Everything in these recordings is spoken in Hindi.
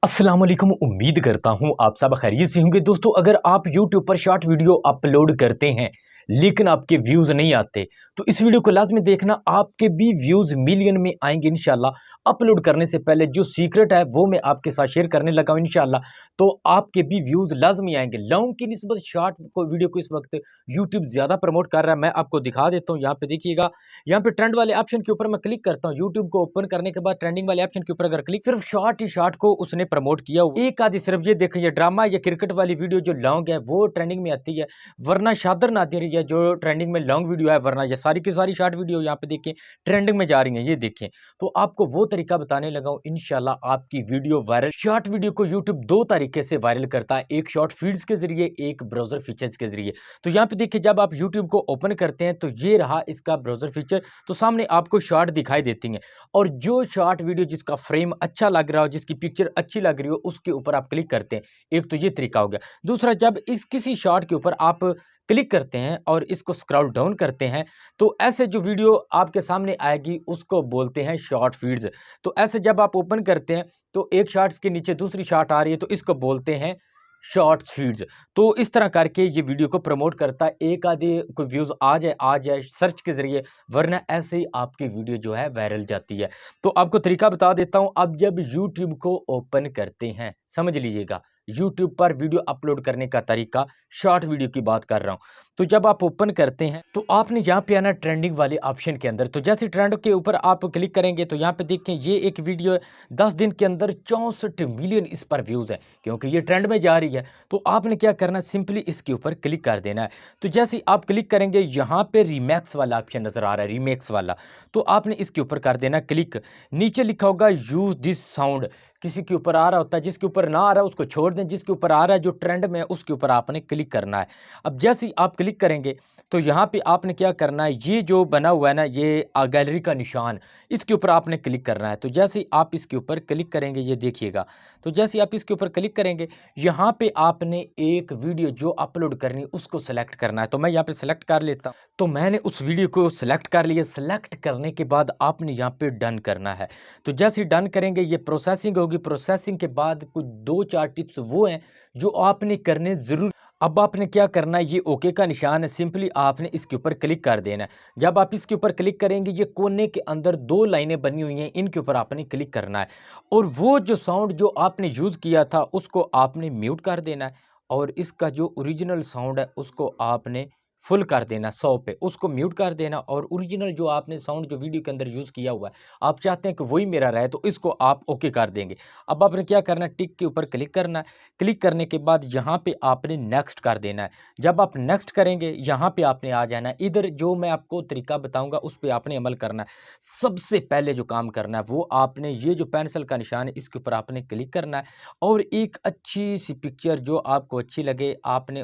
अस्सलाम वालेकुम। उम्मीद करता हूं आप सब खैरियत से होंगे। दोस्तों, अगर आप YouTube पर शॉर्ट वीडियो अपलोड करते हैं लेकिन आपके व्यूज़ नहीं आते तो इस वीडियो को लाजमी देखना। आपके भी व्यूज़ मिलियन में आएंगे इंशाल्लाह। अपलोड करने से पहले जो सीक्रेट है वो मैं आपके साथ शेयर करने लगा हूं इंशाल्लाह। तो आपके भी व्यूज़ लाजमी आएंगे। लॉन्ग की निस्बत शॉर्ट को वीडियो को इस वक्त YouTube ज़्यादा प्रमोट कर रहा है। मैं आपको दिखा देता हूँ। यहाँ पे देखिएगा, यहाँ पे ट्रेंड वाले ऑप्शन के ऊपर मैं क्लिक करता हूँ। यूट्यूब को ओपन करने के बाद ट्रेंडिंग वाले ऑप्शन के ऊपर अगर क्लिक, सिर्फ शॉर्ट ही शॉर्ट को उसने प्रमोट किया हुआ। एक आधी सिर्फ ये देखें, ये ड्रामा या क्रिकेट वाली वीडियो जो लॉन्ग है वो ट्रेंडिंग में आती है, वरना शादर नादिर है जो ट्रेंडिंग में लॉन्ग वीडियो है, वरना ये सारी की सारी शॉर्ट वीडियो यहाँ पे देखें ट्रेंडिंग में जा रही है। ये देखें, तो आपको वो तरीका बताने लगा हूँ इंशाल्लाह। आपकी वीडियो वायरल, शॉर्ट वीडियो को यूट्यूब दो तरीके से वायरल करता है, एक शॉर्ट फीड्स के जरिए, एक ब्राउजर फीचर्स के जरिए। तो यहाँ पे देखिए, जब आप यूट्यूब को ओपन करते हैं तो ये रहा इसका ब्राउजर फीचर। तो सामने आपको शॉर्ट दिखाई देती हैं, और जो शॉर्ट वीडियो जिसका फ्रेम अच्छा लग रहा हो, जिसकी पिक्चर अच्छी लग रही हो, उसके ऊपर आप क्लिक करते हैं। एक तो ये तरीका हो गया। दूसरा, जब इस किसी शॉर्ट के ऊपर आप क्लिक करते हैं और इसको स्क्रॉल डाउन करते हैं तो ऐसे जो वीडियो आपके सामने आएगी उसको बोलते हैं शॉर्ट फीड्स। तो ऐसे जब आप ओपन करते हैं तो एक शॉर्ट्स के नीचे दूसरी शॉर्ट आ रही है तो इसको बोलते हैं शॉर्ट फीड्स। तो इस तरह करके ये वीडियो को प्रमोट करता है। एक आधे कोई व्यूज़ आ जाए सर्च के ज़रिए, वरना ऐसे ही आपकी वीडियो जो है वायरल जाती है। तो आपको तरीका बता देता हूँ। अब जब यूट्यूब को ओपन करते हैं, समझ लीजिएगा, यूट्यूब पर वीडियो अपलोड करने का तरीका, शॉर्ट वीडियो की बात कर रहा हूँ। तो जब आप ओपन करते हैं तो आपने यहाँ पे आना ट्रेंडिंग वाले ऑप्शन के अंदर। तो जैसे ट्रेंड के ऊपर आप क्लिक करेंगे तो यहाँ पे देखें, ये एक वीडियो 10 दिन के अंदर 64 मिलियन इस पर व्यूज़ है, क्योंकि ये ट्रेंड में जा रही है। तो आपने क्या करना है, सिंपली इसके ऊपर क्लिक कर देना है। तो जैसे ही आप क्लिक करेंगे, यहाँ पे रीमैक्स वाला ऑप्शन नजर आ रहा है, रीमेक्स वाला। तो आपने इसके ऊपर कर देना क्लिक। नीचे लिखा होगा यूज दिस साउंड। किसी के ऊपर आ रहा होता है, जिसके ऊपर ना आ रहा है उसको छोड़ दें, जिसके ऊपर आ रहा है जो ट्रेंड में है उसके ऊपर आपने क्लिक करना है। अब जैसे ही आप क्लिक करेंगे तो यहाँ पे आपने क्या करना है, ये जो बना हुआ है ना, ये गैलरी का निशान, इसके ऊपर आपने क्लिक करना है। तो जैसे ही आप इसके ऊपर क्लिक करेंगे, ये देखिएगा, तो जैसे ही आप इसके ऊपर क्लिक करेंगे, यहाँ पे आपने एक वीडियो जो अपलोड करनी है उसको सेलेक्ट करना है। तो मैं यहाँ पे सेलेक्ट कर लेता हूँ। तो मैंने उस वीडियो को सेलेक्ट कर लिया। सेलेक्ट करने के बाद आपने यहाँ पे डन करना है। तो जैसे ही डन करेंगे, ये प्रोसेसिंग होगी। प्रोसेसिंग के बाद कुछ 2-4 टिप्स वो हैं जो आपने करने ज़रूर। अब आपने क्या करना है, ये ओके का निशान है, सिंपली आपने इसके ऊपर क्लिक कर देना है। जब आप इसके ऊपर क्लिक करेंगे, ये कोने के अंदर 2 लाइनें बनी हुई हैं, इनके ऊपर आपने क्लिक करना है। और वो जो साउंड जो आपने यूज़ किया था उसको आपने म्यूट कर देना है, और इसका जो ओरिजिनल साउंड है उसको आपने फुल कर देना 100 पे, उसको म्यूट कर देना। और ओरिजिनल जो आपने साउंड जो वीडियो के अंदर यूज़ किया हुआ है, आप चाहते हैं कि वही मेरा रहे, तो इसको आप ओके कर देंगे। अब आपने क्या करना है, टिक के ऊपर क्लिक करना है। क्लिक करने के बाद यहाँ पे आपने नेक्स्ट कर देना है। जब आप नेक्स्ट करेंगे, यहाँ पे आपने आ जाना है। इधर जो मैं आपको तरीका बताऊंगा उस पर आपने अमल करना है। सबसे पहले जो काम करना है वो आपने ये जो पेंसिल का निशान है इसके ऊपर आपने क्लिक करना है, और एक अच्छी सी पिक्चर जो आपको अच्छी लगे आपने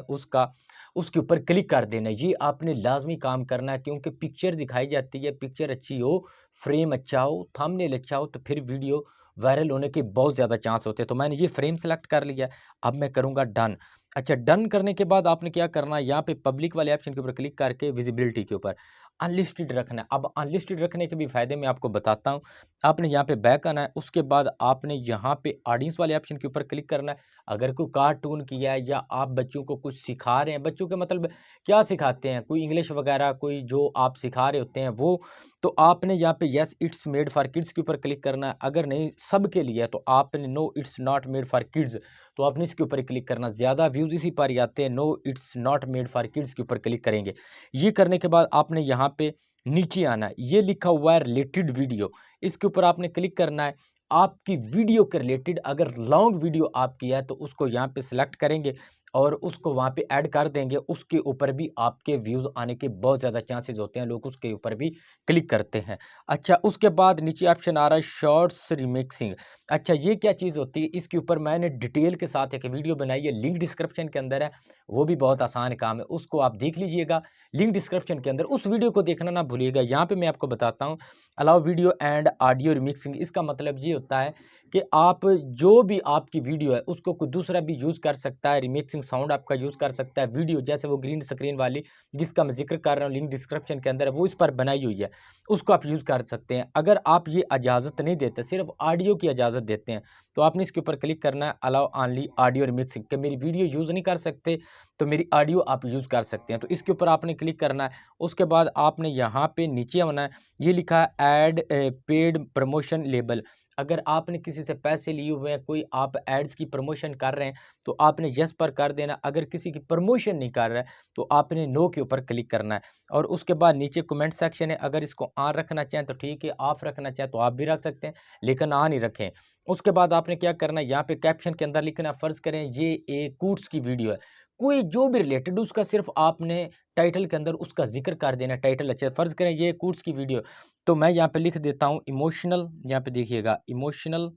उसके ऊपर क्लिक कर देना है। ये आपने लाजमी काम करना है, क्योंकि पिक्चर दिखाई जाती है, पिक्चर अच्छी हो, फ्रेम अच्छा हो, थंबनेल अच्छा हो, तो फिर वीडियो वायरल होने के बहुत ज़्यादा चांस होते हैं। तो मैंने ये फ्रेम सेलेक्ट कर लिया। अब मैं करूँगा डन। अच्छा, डन करने के बाद आपने क्या करना है, यहाँ पे पब्लिक वाले ऑप्शन के ऊपर क्लिक करके विजिबिलिटी के ऊपर अनलिस्टेड रखना है। अब अनलिस्टेड रखने के भी फ़ायदे मैं आपको बताता हूँ। आपने यहाँ पे बैक आना है, उसके बाद आपने यहाँ पे ऑडियंस वाले ऑप्शन के ऊपर क्लिक करना है। अगर कोई कार्टून किया है या आप बच्चों को कुछ सिखा रहे हैं, बच्चों के मतलब क्या सिखाते हैं, कोई इंग्लिश वगैरह कोई जो आप सिखा रहे होते हैं वो, तो आपने यहाँ पे yes it's made for kids के ऊपर क्लिक करना है। अगर नहीं सब के लिए है तो आपने no it's not made for kids, तो आपने इसके ऊपर क्लिक करना। ज़्यादा व्यूज़ इसी पर ही आते हैं, no it's not made for kids के ऊपर क्लिक करेंगे। ये करने के बाद आपने यहाँ पे नीचे आना है, ये लिखा हुआ है रिलेटेड वीडियो, इसके ऊपर आपने क्लिक करना है। आपकी वीडियो के रिलेटेड अगर लॉन्ग वीडियो आपकी है तो उसको यहाँ पे सिलेक्ट करेंगे और उसको वहाँ पे ऐड कर देंगे। उसके ऊपर भी आपके व्यूज़ आने के बहुत ज़्यादा चांसेस होते हैं, लोग उसके ऊपर भी क्लिक करते हैं। अच्छा, उसके बाद नीचे ऑप्शन आ रहा है शॉर्ट्स रिमिक्सिंग। अच्छा, ये क्या चीज़ होती है, इसके ऊपर मैंने डिटेल के साथ एक वीडियो बनाई है, लिंक डिस्क्रिप्शन के अंदर है। वो भी बहुत आसान काम है, उसको आप देख लीजिएगा लिंक डिस्क्रिप्शन के अंदर। उस वीडियो को देखना ना भूलिएगा। यहाँ पे मैं आपको बताता हूँ, allow video and audio remixing. इसका मतलब ये होता है कि आप जो भी आपकी वीडियो है उसको कोई दूसरा भी यूज़ कर सकता है, रिमिक्सिंग साउंड आपका यूज़ कर सकता है, वीडियो जैसे वो ग्रीन स्क्रीन वाली जिसका मैं जिक्र कर रहा हूँ, लिंक डिस्क्रिप्शन के अंदर है, वो इस पर बनाई हुई है, उसको आप यूज़ कर सकते हैं। अगर आप ये इजाज़त नहीं देते, सिर्फ ऑडियो की इजाज़त देते हैं, तो आपने इसके ऊपर क्लिक करना है अलाउ ओनली ऑडियो रिमिक्सिंग, कि मेरी वीडियो यूज़ नहीं कर सकते तो मेरी ऑडियो आप यूज़ कर सकते हैं। तो इसके ऊपर आपने क्लिक करना है। उसके बाद आपने यहाँ पे नीचे आना है, ये लिखा है ऐड पेड प्रमोशन लेबल। अगर आपने किसी से पैसे लिए हुए हैं, कोई आप एड्स की प्रमोशन कर रहे हैं, तो आपने यस पर कर देना। अगर किसी की प्रमोशन नहीं कर रहा है तो आपने नो के ऊपर क्लिक करना है। और उसके बाद नीचे कमेंट सेक्शन है, अगर इसको ऑन रखना चाहें तो ठीक है, ऑफ रखना चाहें तो आप भी रख सकते हैं, लेकिन ऑन ही रखें। उसके बाद आपने क्या करना है, यहाँ पे कैप्शन के अंदर लिखना है, फ़र्ज़ करें ये एक कोर्स की वीडियो है, कोई जो भी रिलेटेड उसका सिर्फ आपने टाइटल के अंदर उसका जिक्र कर देना। टाइटल अच्छा, फ़र्ज़ करें ये कोर्स की वीडियो, तो मैं यहाँ पे लिख देता हूँ इमोशनल, यहाँ पे देखिएगा इमोशनल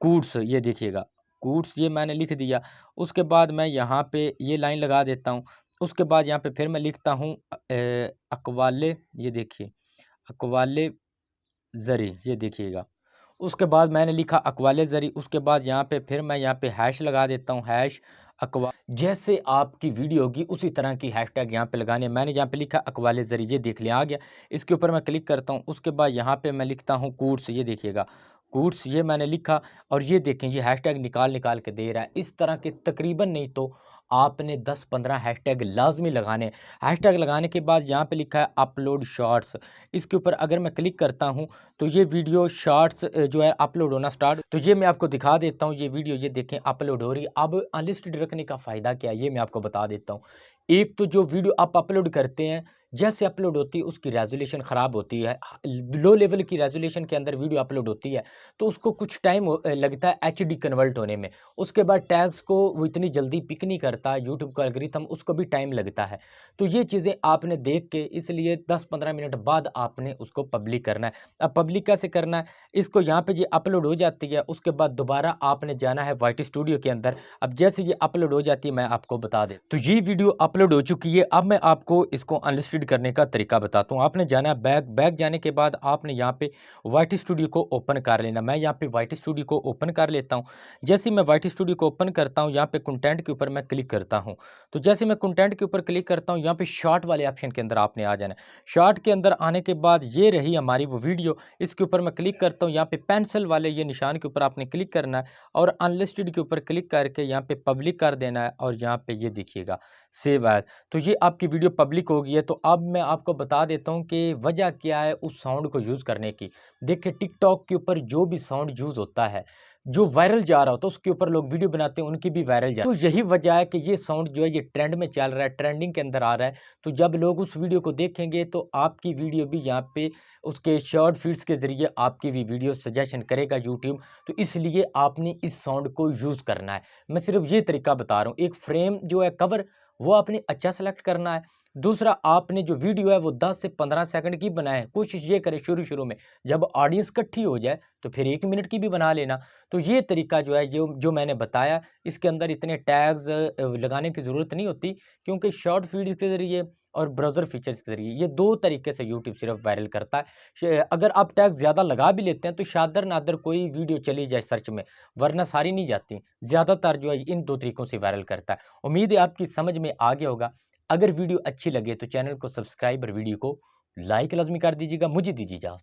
कोट्स, ये देखिएगा कोट्स, ये मैंने लिख दिया। उसके बाद मैं यहाँ पे ये लाइन लगा देता हूँ। उसके बाद यहाँ पे फिर मैं लिखता हूँ अकवाले, ये देखिए अकवाले ज़री, ये देखिएगा। उसके बाद मैंने लिखा अकवाले ज़री। उसके बाद यहाँ पे फिर मैं यहाँ पे हैश लगा देता हूँ, हैश अकवा, जैसे आपकी वीडियो होगी उसी तरह की हैशटैग यहाँ पे लगाने। मैंने यहाँ पे लिखा अकवाले ज़री, ये देख लिया आ गया। इसके ऊपर मैं क्लिक करता हूँ। उसके बाद यहाँ पे मैं लिखता हूँ कोट्स, ये देखिएगा कोट्स, ये मैंने लिखा और ये देखें ये हैशटैग निकाल निकाल के दे रहा है। इस तरह के तकरीबन नहीं तो आपने 10-15 हैशटैग लाजमी लगाने। हैशटैग लगाने के बाद यहाँ पे लिखा है अपलोड शॉर्ट्स, इसके ऊपर अगर मैं क्लिक करता हूँ तो ये वीडियो शॉर्ट्स जो है अपलोड होना स्टार्ट। तो ये मैं आपको दिखा देता हूँ, ये वीडियो ये देखें अपलोड हो रही है। अब अनलिस्टेड रखने का फ़ायदा क्या है ये मैं आपको बता देता हूँ। एक तो जो वीडियो आप अपलोड करते हैं, जैसे अपलोड होती है उसकी रेजोल्यूशन ख़राब होती है, लो लेवल की रेजोल्यूशन के अंदर वीडियो अपलोड होती है, तो उसको कुछ टाइम लगता है एचडी कन्वर्ट होने में। उसके बाद टैग्स को वो इतनी जल्दी पिक नहीं करता, यूट्यूब का एल्गोरिथम उसको भी टाइम लगता है। तो ये चीज़ें आपने देख के इसलिए 10-15 मिनट बाद आपने उसको पब्लिक करना है। अब पब्लिक कैसे करना है, इसको यहाँ पे ये अपलोड हो जाती है, उसके बाद दोबारा आपने जाना है वाइटी स्टूडियो के अंदर। अब जैसे ये अपलोड हो जाती है मैं आपको बता दें, तो ये वीडियो अपलोड हो चुकी है। अब मैं आपको इसको अनलिस्टेड करने का तरीका बताता हूँ। आपने जाना है बैक जाने के बाद आपने यहाँ पे वाइटी स्टूडियो को ओपन कर लेना। मैं यहाँ पे वाइटी स्टूडियो को ओपन कर लेता हूँ। जैसे मैं वाइटी स्टूडियो को ओपन करता हूँ, यहाँ पे कंटेंट के ऊपर मैं क्लिक करता हूँ। तो जैसे मैं कंटेंट के ऊपर क्लिक करता हूँ, यहाँ पे शॉर्ट वाले ऑप्शन के अंदर आपने आ जाना है। शॉर्ट के अंदर आने के बाद ये रही हमारी वो वीडियो, इसके ऊपर मैं क्लिक करता हूँ। यहाँ पे पेंसिल वाले ये निशान के ऊपर आपने क्लिक करना है और अनलिस्टेड के ऊपर क्लिक करके यहाँ पे पब्लिक कर देना है और यहाँ पे ये देखिएगा सेव एज। तो ये आपकी वीडियो पब्लिक हो गई है। तो अब मैं आपको बता देता हूँ कि वजह क्या है उस साउंड को यूज़ करने की। देखिए टिकटॉक के ऊपर जो भी साउंड यूज़ होता है, जो वायरल जा रहा होता है उसके ऊपर लोग वीडियो बनाते हैं, उनकी भी वायरल जा, तो यही वजह है कि ये साउंड जो है ये ट्रेंड में चल रहा है, ट्रेंडिंग के अंदर आ रहा है। तो जब लोग उस वीडियो को देखेंगे तो आपकी वीडियो भी यहाँ पे उसके शॉर्ट फीड्स के ज़रिए आपकी भी वीडियो सजेशन करेगा यूट्यूब। तो इसलिए आपने इस साउंड को यूज़ करना है। मैं सिर्फ ये तरीका बता रहा हूँ। एक फ्रेम जो है कवर वो आपने अच्छा सेलेक्ट करना है। दूसरा आपने जो वीडियो है वो 10 से 15 सेकंड की बनाए। कोशिश ये करें शुरू में जब ऑडियंस इकट्ठी हो जाए तो फिर 1 मिनट की भी बना लेना। तो ये तरीका जो है जो मैंने बताया, इसके अंदर इतने टैग्स लगाने की ज़रूरत नहीं होती, क्योंकि शॉर्ट फीड्स के ज़रिए और ब्राउज़र फीचर्स के ज़रिए ये 2 तरीके से यूट्यूब सिर्फ वायरल करता है। अगर आप टैग ज़्यादा लगा भी लेते हैं तो शादर नादर कोई वीडियो चली जाए सर्च में, वरना सारी नहीं जाती। ज़्यादातर जो है इन 2 तरीकों से वायरल करता है। उम्मीद है आपकी समझ में आ गया होगा। अगर वीडियो अच्छी लगे तो चैनल को सब्सक्राइब और वीडियो को लाइक लाज़मी कर दीजिएगा। मुझे दीजिए इजाज़त।